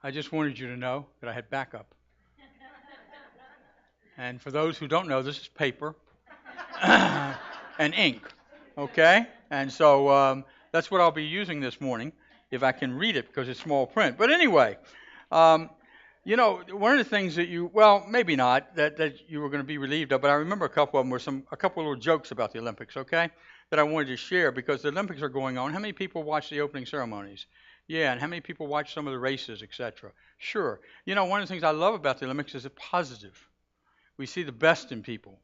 I just wanted you to know that I had backup. And for those who don't know, this is paper and ink, okay? And so that's what I'll be using this morning, if I can read it, because it's small print. But anyway, um, one of the things that well, maybe not, that you were going to be relieved of, but I remember a couple of them were a couple of little jokes about the Olympics, okay, that I wanted to share, because the Olympics are going on. How many people watch the opening ceremonies? Yeah, and how many people watch some of the races, etc.? Sure. One of the things I love about the Olympics is it's positive. We see the best in people.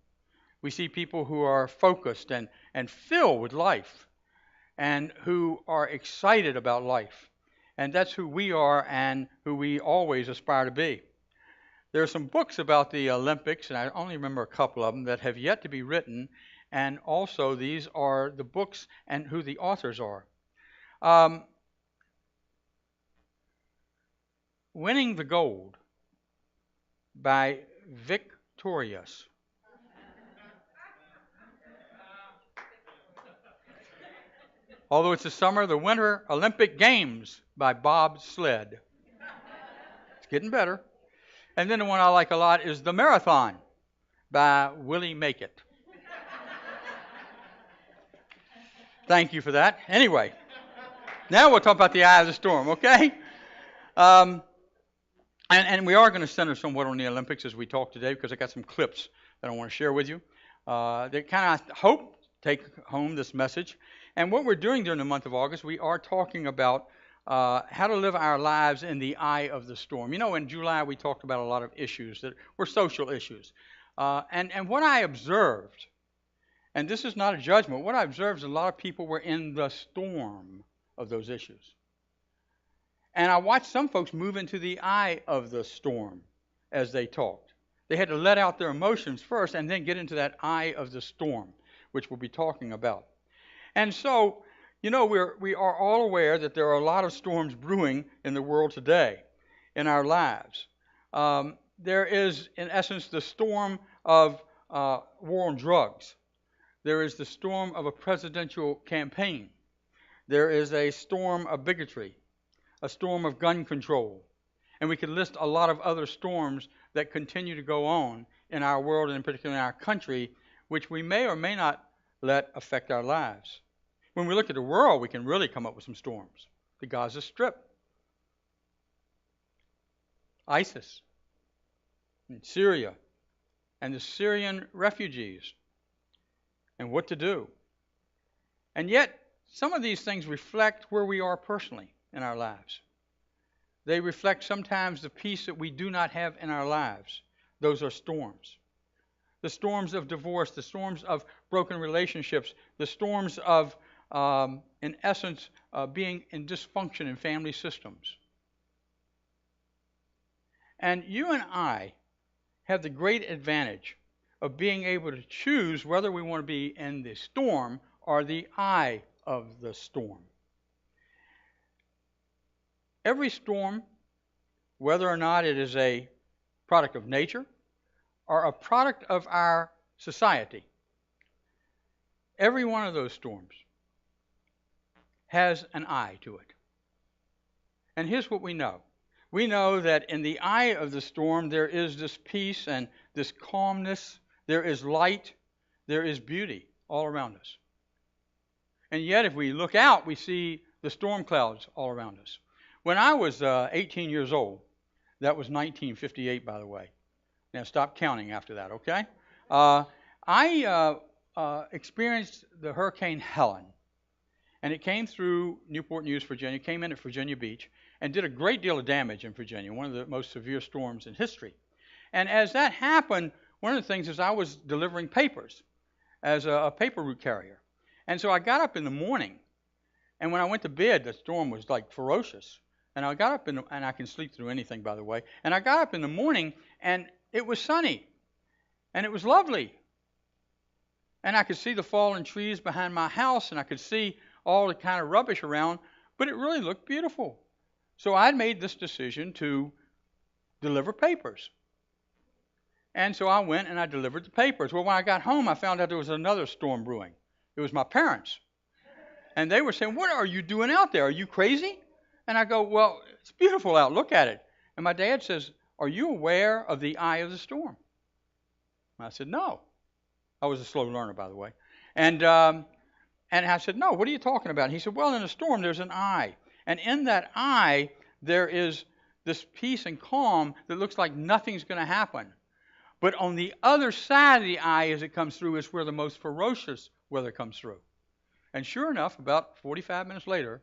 We see people who are focused and filled with life and who are excited about life. And that's who we are and who we always aspire to be. There are some books about the Olympics, and I only remember a couple of them, that have yet to be written. And also these are the books and who the authors are. Winning the Gold by Victorious. Although it's the summer, the Winter Olympic Games by Bob Sled. It's getting better. And then the one I like a lot is The Marathon by Willie Make It. Thank you for that. Anyway, now we'll talk about the eye of the storm, okay? And we are going to center somewhat on the Olympics as we talk today, because I got some clips that I want to share with you that kind of hope take home this message. And what we're doing during the month of August, we are talking about how to live our lives in the eye of the storm. In July we talked about a lot of issues that were social issues. And what I observed, and this is not a judgment, what I observed is a lot of people were in the storm of those issues. And I watched some folks move into the eye of the storm as they talked. They had to let out their emotions first and then get into that eye of the storm, which we'll be talking about. And so, we are all aware that there are a lot of storms brewing in the world today, in our lives. There is, in essence, the storm of war on drugs. There is the storm of a presidential campaign. There is a storm of bigotry, a storm of gun control. And we could list a lot of other storms that continue to go on in our world, and in particular in our country, which we may or may not let affect our lives. When we look at the world, we can really come up with some storms. The Gaza Strip, ISIS, and Syria, and the Syrian refugees, and what to do. And yet, some of these things reflect where we are personally in our lives. They reflect sometimes the peace that we do not have in our lives. Those are storms. The storms of divorce, the storms of broken relationships, the storms of, in essence, being in dysfunction in family systems. And you and I have the great advantage of being able to choose whether we want to be in the storm or the eye of the storm. Every storm, whether or not it is a product of nature or a product of our society, every one of those storms has an eye to it. And here's what we know. We know that in the eye of the storm there is this peace and this calmness, there is light, there is beauty all around us. And yet if we look out, we see the storm clouds all around us. When I was 18 years old, that was 1958, by the way. Now stop counting after that, okay? I experienced the Hurricane Helen. And it came through Newport News, Virginia, came in at Virginia Beach, and did a great deal of damage in Virginia, one of the most severe storms in history. And as that happened, one of the things is I was delivering papers as a paper route carrier. And so I got up in the morning, and when I went to bed, the storm was like ferocious. And I got up, and I can sleep through anything, by the way. And I got up in the morning, and it was sunny, and it was lovely. And I could see the fallen trees behind my house, and I could see all the kind of rubbish around, but it really looked beautiful. So I made this decision to deliver papers. And so I went and I delivered the papers. Well, when I got home, I found out there was another storm brewing. It was my parents. And they were saying, "What are you doing out there? Are you crazy?" And I go, "Well, it's beautiful out. Look at it." And my dad says, "Are you aware of the eye of the storm?" And I said, "No." I was a slow learner, by the way. And I said, "No, what are you talking about?" And he said, "Well, in a storm, there's an eye. And in that eye, there is this peace and calm that looks like nothing's going to happen. But on the other side of the eye, as it comes through, is where the most ferocious weather comes through." And sure enough, about 45 minutes later,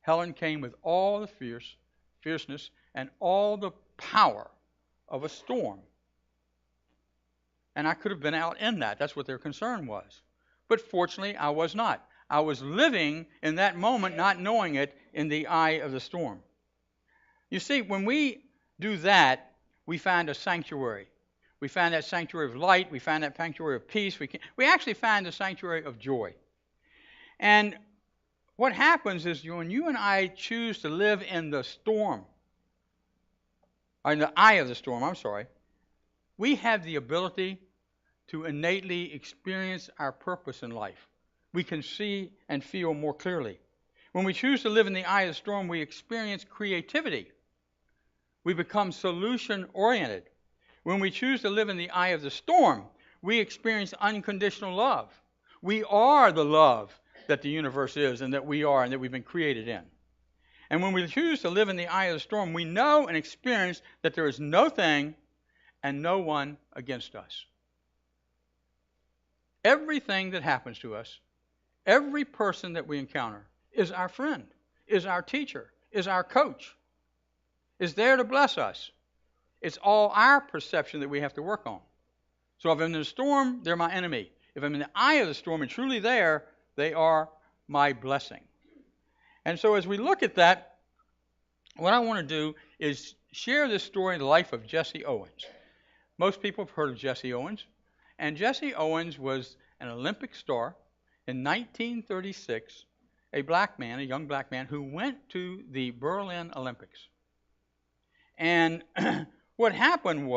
Helen came with all the fierceness and all the power of a storm. And I could have been out in that. That's what their concern was. But fortunately, I was not. I was living in that moment, not knowing it, in the eye of the storm. You see, when we do that, we find a sanctuary. We find that sanctuary of light. We find that sanctuary of peace. We actually find the sanctuary of joy. And what happens is when you and I choose to live in the storm, or in the eye of the storm, we have the ability to innately experience our purpose in life. We can see and feel more clearly. When we choose to live in the eye of the storm, we experience creativity. We become solution-oriented. When we choose to live in the eye of the storm, we experience unconditional love. We are the love that the universe is and that we are and that we've been created in. And when we choose to live in the eye of the storm, we know and experience that there is no thing and no one against us. Everything that happens to us, every person that we encounter is our friend, is our teacher, is our coach, is there to bless us. It's all our perception that we have to work on. So if I'm in the storm, they're my enemy. If I'm in the eye of the storm and truly there, they are my blessing. And so as we look at that, what I want to do is share this story in the life of Jesse Owens. Most people have heard of Jesse Owens. And Jesse Owens was an Olympic star in 1936, a young black man, who went to the Berlin Olympics. And what happened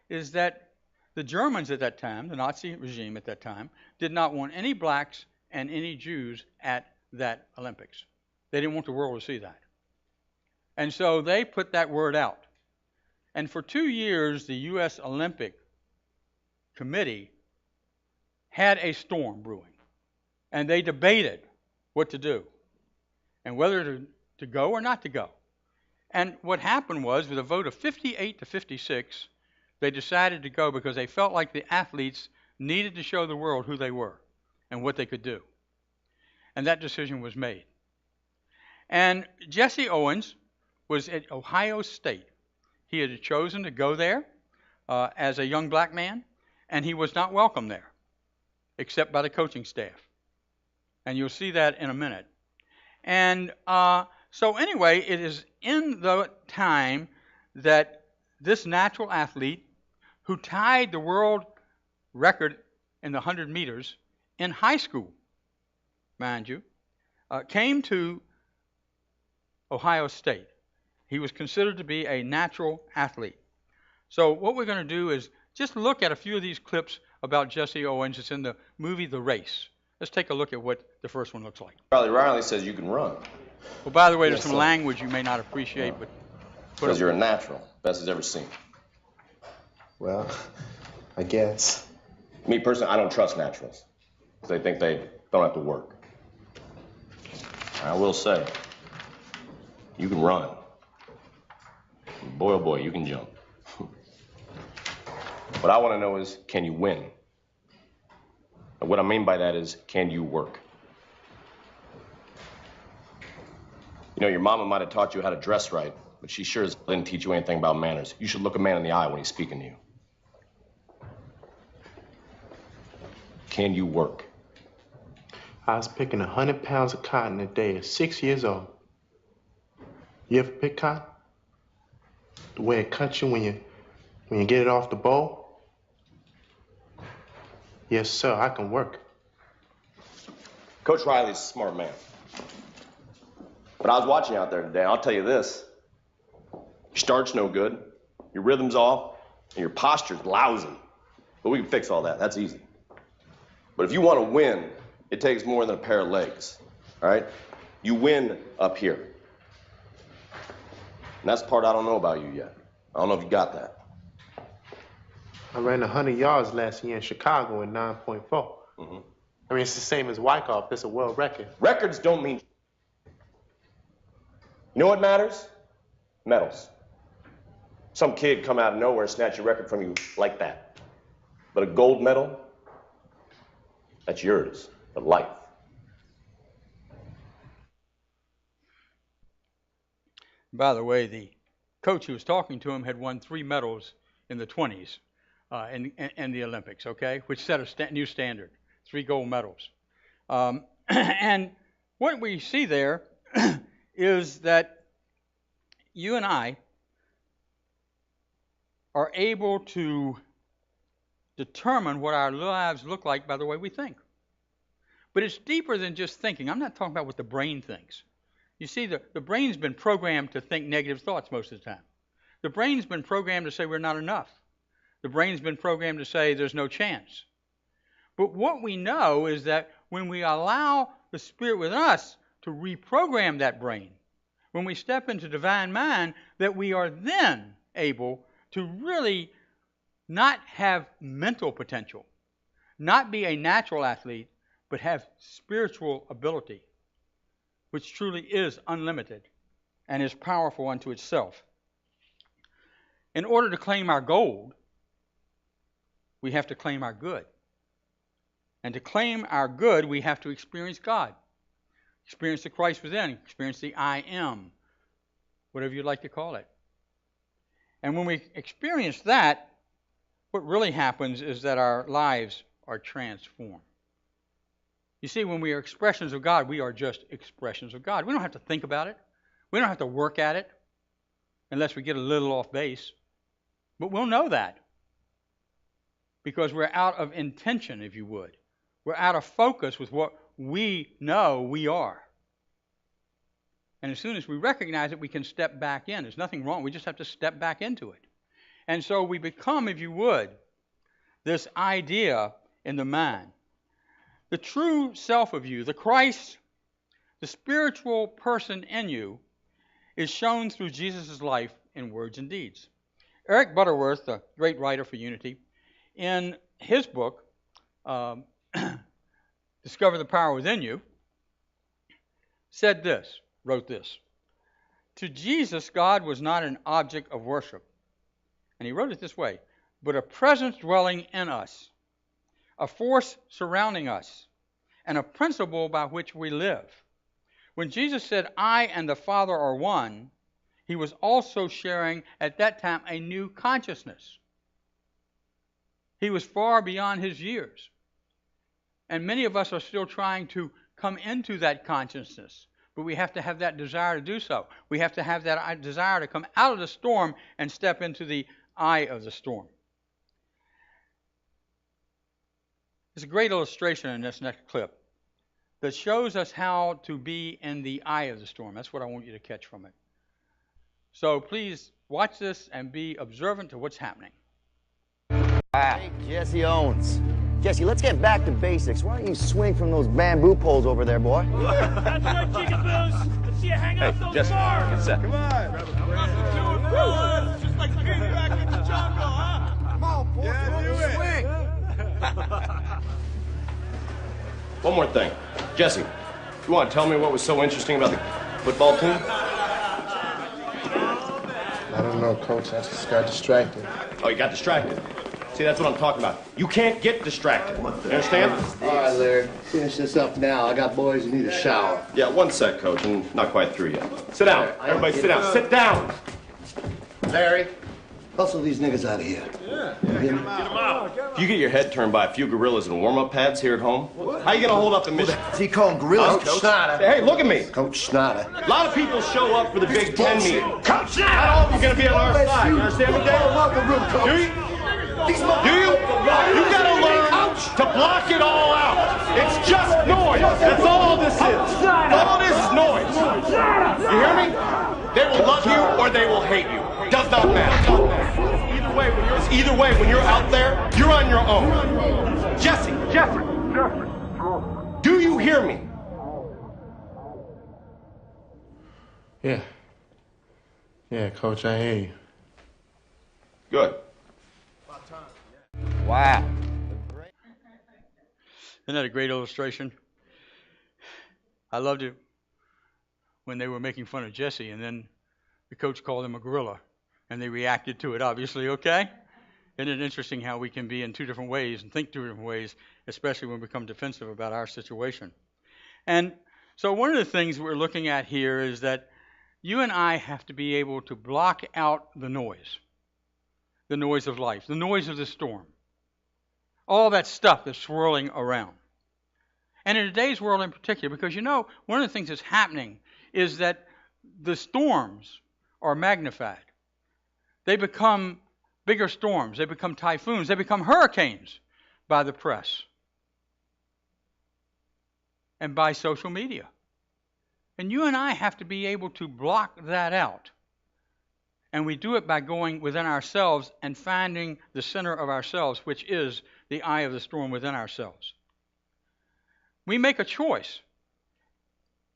is that the Germans at that time, the Nazi regime at that time, did not want any blacks and any Jews at that Olympics. They didn't want the world to see that. And so they put that word out. And for 2 years, the U.S. Olympic Committee had a storm brewing. And they debated what to do and whether to go or not to go. And what happened was, with a vote of 58 to 56, they decided to go because they felt like the athletes needed to show the world who they were and what they could do. And that decision was made. And Jesse Owens was at Ohio State. He had chosen to go there as a young black man, and he was not welcome there, except by the coaching staff. And you'll see that in a minute. And so anyway, it is in the time that this natural athlete, who tied the world record in the 100 meters in high school, mind you, came to Ohio State. He was considered to be a natural athlete. So what we're going to do is just look at a few of these clips about Jesse Owens. It's in the movie The Race. Let's take a look at what the first one looks like. Charlie Riley says you can run. Well, by the way, there's some language you may not appreciate, but... Because you're a natural. Best he's ever seen. Well, I guess. Me personally, I don't trust naturals. Because they think they don't have to work. I will say, you can run. Boy, oh boy, you can jump. What I want to know is, can you win? And what I mean by that is, can you work? You know, your mama might have taught you how to dress right, but she sure as didn't teach you anything about manners. You should look a man in the eye when he's speaking to you. Can you work? I was picking 100 pounds of cotton a day at 6 years old. You ever pick cotton? The way it cuts you when you get it off the bowl? Yes, sir, I can work. Coach Riley's a smart man. But I was watching out there today, and I'll tell you this. Your start's no good, your rhythm's off, and your posture's lousy. But we can fix all that. That's easy. But if you want to win, it takes more than a pair of legs, all right? You win up here. And that's the part I don't know about you yet. I don't know if you got that. I ran 100 yards last year in Chicago in 9.4. Mm-hmm. I mean, it's the same as Wyckoff. It's a world record. Records don't mean... You know what matters? Medals. Some kid come out of nowhere and snatch a record from you like that. But a gold medal, that's yours for life. By the way, the coach who was talking to him had won 3 medals in the 20s in the Olympics, okay, which set a new standard, 3 gold medals. And what we see there is that you and I are able to determine what our lives look like by the way we think. But it's deeper than just thinking. I'm not talking about what the brain thinks. You see, the brain's been programmed to think negative thoughts most of the time. The brain's been programmed to say we're not enough. The brain's been programmed to say there's no chance. But what we know is that when we allow the Spirit within us to reprogram that brain, when we step into divine mind, that we are then able to really not have mental potential, not be a natural athlete, but have spiritual ability, which truly is unlimited and is powerful unto itself. In order to claim our gold, we have to claim our good. And to claim our good, we have to experience God. Experience the Christ within, experience the I am, whatever you'd like to call it. And when we experience that, what really happens is that our lives are transformed. You see, when we are expressions of God, we are just expressions of God. We don't have to think about it. We don't have to work at it unless we get a little off base. But we'll know that because we're out of intention, if you would. We're out of focus with what we know we are. And as soon as we recognize it, we can step back in. There's nothing wrong. We just have to step back into it. And so we become, if you would, this idea in the mind. The true self of you, the Christ, the spiritual person in you, is shown through Jesus' life in words and deeds. Eric Butterworth, the great writer for Unity, in his book, Discover the Power Within You, wrote this. To Jesus, God was not an object of worship. And he wrote it this way, but a presence dwelling in us, a force surrounding us, and a principle by which we live. When Jesus said, I and the Father are one, he was also sharing at that time a new consciousness. He was far beyond his years. And many of us are still trying to come into that consciousness. But we have to have that desire to do so. We have to have that desire to come out of the storm and step into the eye of the storm. There's a great illustration in this next clip that shows us how to be in the eye of the storm. That's what I want you to catch from it. So please watch this and be observant to what's happening. Hey, Jesse Owens. Jesse, let's get back to basics. Why don't you swing from those bamboo poles over there, boy? That's right, Jiggaboos. Let's see you hang off those Jesse, bars. get set. Come on. Just like getting back in the jungle, huh? Come on, boy. Yeah, One more thing. Jesse, you want to tell me what was so interesting about the football team? I don't know, Coach. I just got distracted. Oh, you got distracted. See, that's what I'm talking about. You can't get distracted. You understand? All right, Larry. Finish this up now. I got boys who need a shower. Yeah, one sec, Coach, and not quite through yet. Sit down. Everybody sit down. Sit down. Larry, hustle these niggas out of here. Yeah, get them out. If you get your head turned by a few gorillas in warm-up pads here at home, how are you going to hold up the mission? Is he calling gorillas? Coach Snyder. Hey, look at me. Coach Snyder. A lot of people show up for the Big Ten meeting. Coach Snyder! Not all of you are going to be on our side. You understand me, Dave? Do you? Do you? You gotta learn to block it all out. It's just noise. That's all this is. All this is noise. You hear me? They will love you or they will hate you. Does not matter. Either way, when you're out there, you're on your own. Jesse. Do you hear me? Yeah, Coach, I hear you. Good. Wow. Isn't that a great illustration? I loved it when they were making fun of Jesse, and then the coach called him a gorilla, and they reacted to it, obviously, okay? Isn't it interesting how we can be in two different ways and think two different ways, especially when we become defensive about our situation? And so one of the things we're looking at here is that you and I have to be able to block out the noise of life, the noise of the storm, all that stuff that's swirling around. And in today's world in particular, because one of the things that's happening is that the storms are magnified. They become bigger storms. They become typhoons. They become hurricanes by the press and by social media. And you and I have to be able to block that out. And we do it by going within ourselves and finding the center of ourselves, which is the eye of the storm within ourselves. We make a choice,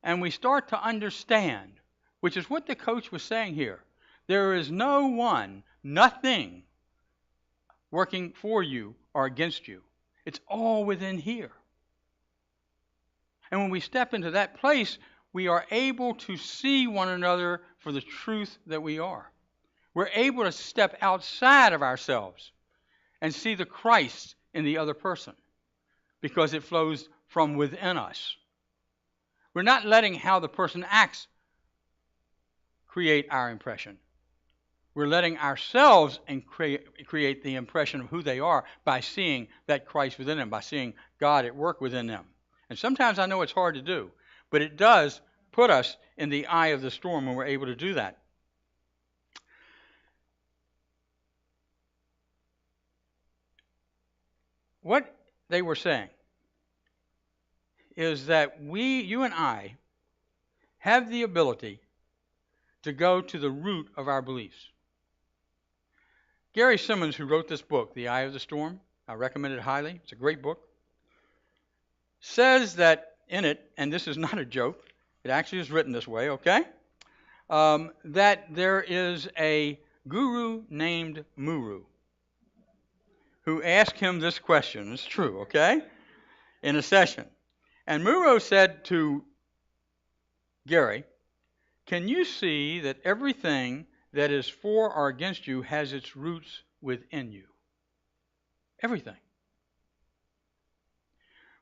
and we start to understand, which is what the coach was saying here. There is no one, nothing working for you or against you. It's all within here. And when we step into that place, we are able to see one another for the truth that we are. We're able to step outside of ourselves and see the Christ in the other person because it flows from within us. We're not letting how the person acts create our impression. We're letting ourselves create the impression of who they are by seeing that Christ within them, by seeing God at work within them. And sometimes I know it's hard to do, but it does put us in the eye of the storm when we're able to do that. What they were saying is that you and I, have the ability to go to the root of our beliefs. Gary Simmons, who wrote this book, The Eye of the Storm, I recommend it highly. It's a great book. Says that in it, and this is not a joke, it actually is written this way, okay? That there is a guru named Muru who asked him this question. It's true, okay? In a session. And Muru said to Gary, can you see that everything that is for or against you has its roots within you? Everything.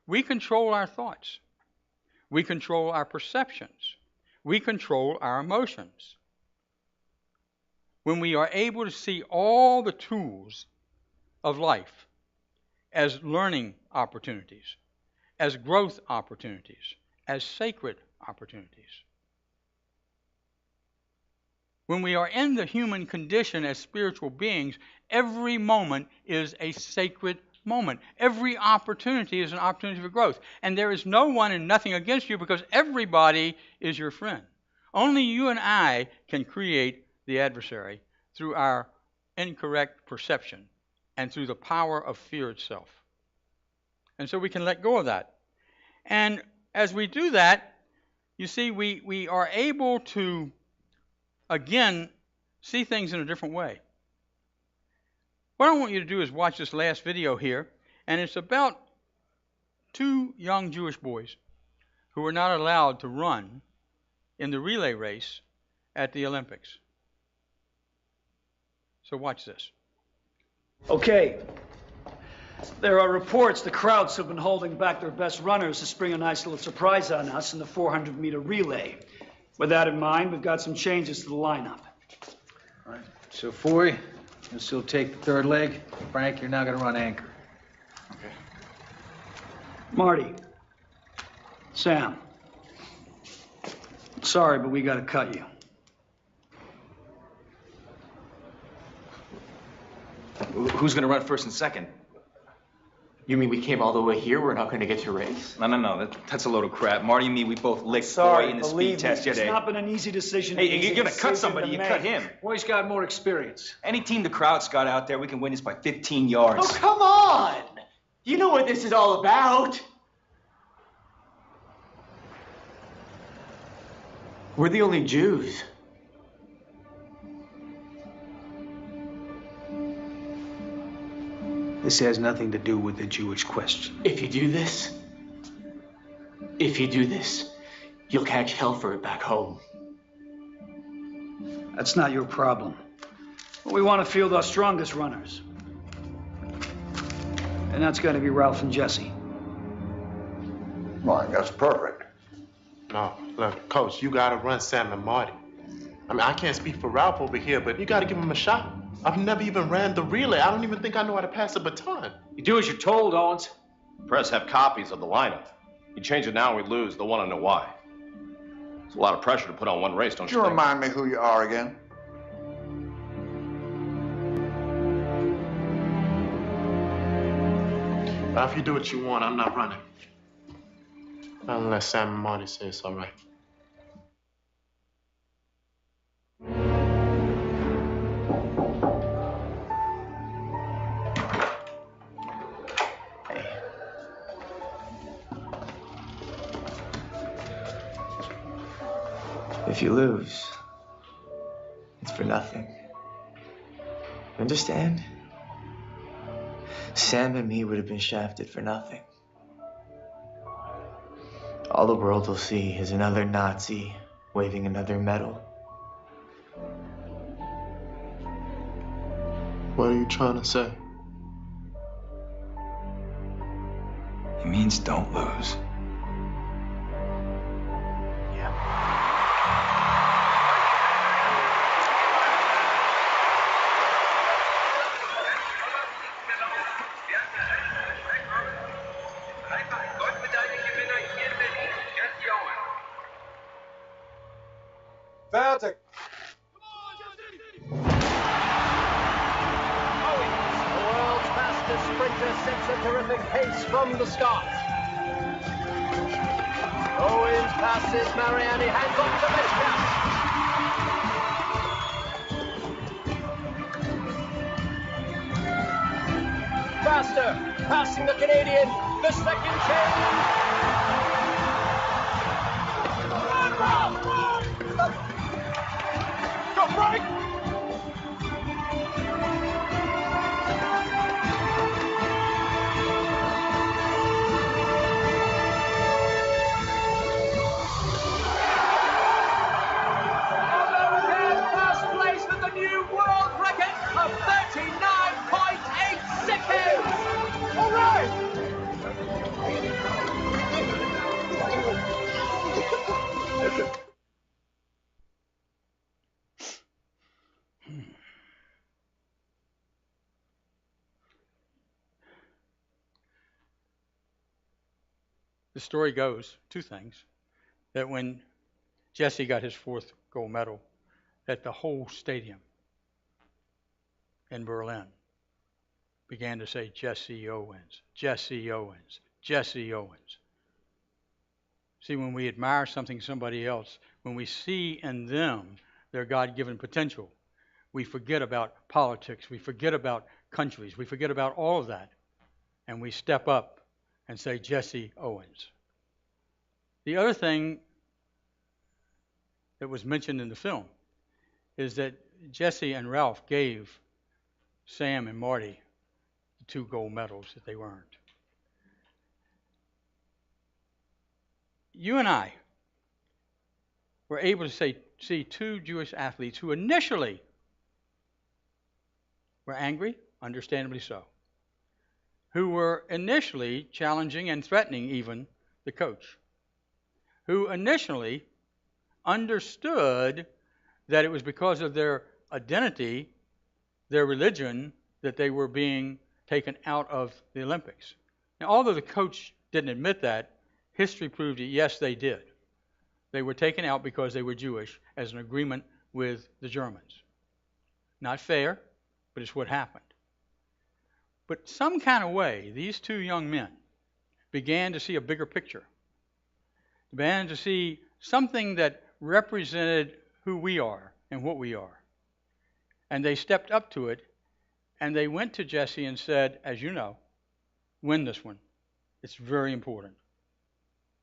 We control our thoughts. We control our perceptions. We control our emotions. When we are able to see all the tools of life as learning opportunities, as growth opportunities, as sacred opportunities. When we are in the human condition as spiritual beings, every moment is a sacred moment. Every opportunity is an opportunity for growth. And there is no one and nothing against you because everybody is your friend. Only you and I can create the adversary through our incorrect perception and through the power of fear itself. And so we can let go of that. And as we do that, you see, we are able to, again, see things in a different way. What I want you to do is watch this last video here, and it's about two young Jewish boys who were not allowed to run in the relay race at the Olympics. So watch this. Okay. There are reports the Krauts have been holding back their best runners to spring a nice little surprise on us in the 400-meter relay. With that in mind, we've got some changes to the lineup. All right. So, Foy, you'll still take the third leg. Frank, you're now going to run anchor. Okay. Marty. Sam. Sorry, but we got to cut you. Who's going to run first and second? You mean we came all the way here? We're not going to get to race? No. That's a load of crap. Marty and me, we both licked Sorry, Boy in the speed test it's yesterday. not been an easy decision. Hey, you're going to cut somebody, you cut him. Boy's got more experience. Any team the Krauts got out there, we can win this by 15 yards. Oh, come on! You know what this is all about. We're the only Jews. This has nothing to do with the Jewish question. If you do this, you'll catch hell for it back home. That's not your problem. We want to field our strongest runners. And that's going to be Ralph and Jesse. Well, that's perfect. No, look, Coach, you gotta run Sam and Marty. I mean, I can't speak for Ralph over here, but you gotta give him a shot. I've never even ran the relay. I don't even think I know how to pass a baton. You do as you're told, Owens. Press have copies of the lineup. You change it now, we lose. They'll want to know why. It's a lot of pressure to put on one race, don't Could you you think? remind me who you are again? Ralph, you do what you want. I'm not running. Unless Sam and Marty say it's all right. If you lose, it's for nothing. Understand? Sam and me would have been shafted for nothing. All the world will see is another Nazi waving another medal. What are you trying to say? It means don't lose. Fertig. The world's fastest sprinter sets a terrific pace from the start. Owens passes Mariani, hands off the base Faster, passing the Canadian, the second change. Go, Frank! First place with the new world record of 39.8 seconds! All right! The story goes, two things, that when Jesse got his fourth gold medal, that the whole stadium in Berlin began to say, Jesse Owens, Jesse Owens, Jesse Owens. See, when we admire somebody else, when we see in them their God-given potential, we forget about politics, we forget about countries, we forget about all of that, and we step up and say, Jesse Owens. The other thing that was mentioned in the film is that Jesse and Ralph gave Sam and Marty the 2 gold medals that they earned. You and I were able to see 2 Jewish athletes who initially were angry, understandably so, who were initially challenging and threatening even the coach, who initially understood that it was because of their identity, their religion, that they were being taken out of the Olympics. Now, although the coach didn't admit that, history proved that yes, they did. They were taken out because they were Jewish as an agreement with the Germans. Not fair, but it's what happened. But some kind of way, these 2 young men began to see a bigger picture, began to see something that represented who we are and what we are. And they stepped up to it, and they went to Jesse and said, as you know, win this one. It's very important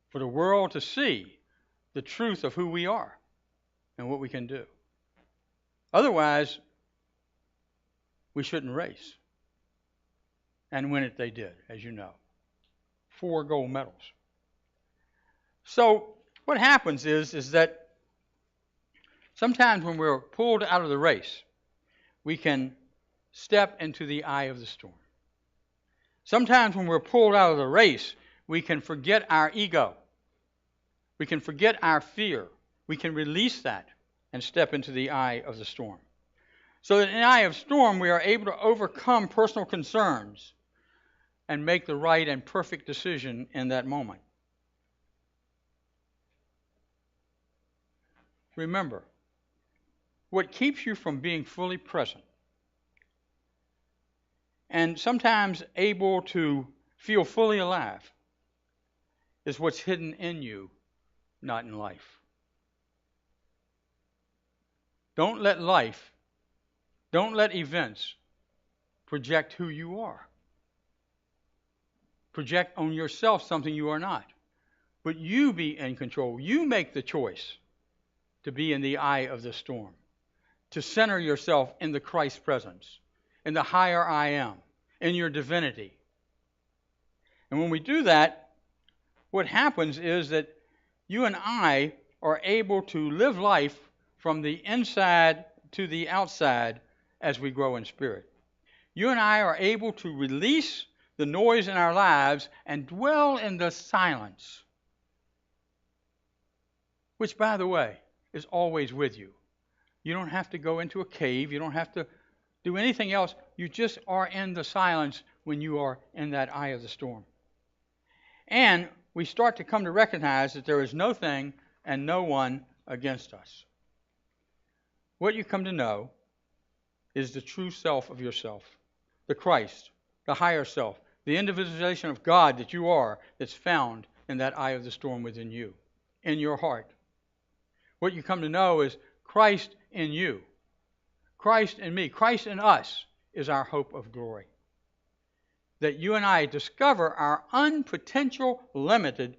for the world to see the truth of who we are and what we can do. Otherwise, we shouldn't race. And win it they did, as you know. 4 gold medals. So what happens is that sometimes when we're pulled out of the race, we can step into the eye of the storm. Sometimes when we're pulled out of the race, we can forget our ego. We can forget our fear. We can release that and step into the eye of the storm. So that in the eye of storm, we are able to overcome personal concerns and make the right and perfect decision in that moment. Remember, what keeps you from being fully present and sometimes able to feel fully alive is what's hidden in you, not in life. Don't let events project who you are. Project on yourself something you are not. But you be in control. You make the choice to be in the eye of the storm, to center yourself in the Christ presence, in the higher I am, in your divinity. And when we do that, what happens is that you and I are able to live life from the inside to the outside as we grow in spirit. You and I are able to release the noise in our lives and dwell in the silence, which, by the way, is always with you. You don't have to go into a cave. You don't have to do anything else. You just are in the silence when you are in that eye of the storm. And we start to come to recognize that there is no thing and no one against us. What you come to know is the true self of yourself, the Christ, the higher self, the individualization of God that you are, that's found in that eye of the storm within you, in your heart. What you come to know is Christ in you, Christ in me, Christ in us is our hope of glory. That you and I discover our unpotential limited,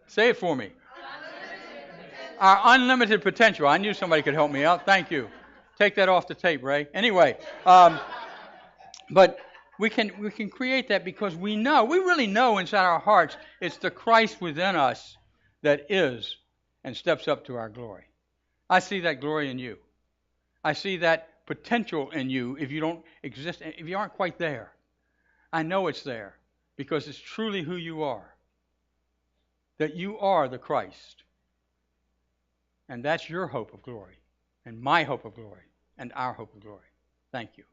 say it for me. Our unlimited potential. I knew somebody could help me out. Thank you. Take that off the tape, Ray. Anyway, but we can create that because we really know inside our hearts it's the Christ within us that is and steps up to our glory. I see that glory in you. I see that potential in you if you don't exist, if you aren't quite there. I know it's there because it's truly who you are. That you are the Christ. And that's your hope of glory, and my hope of glory, and our hope of glory. Thank you.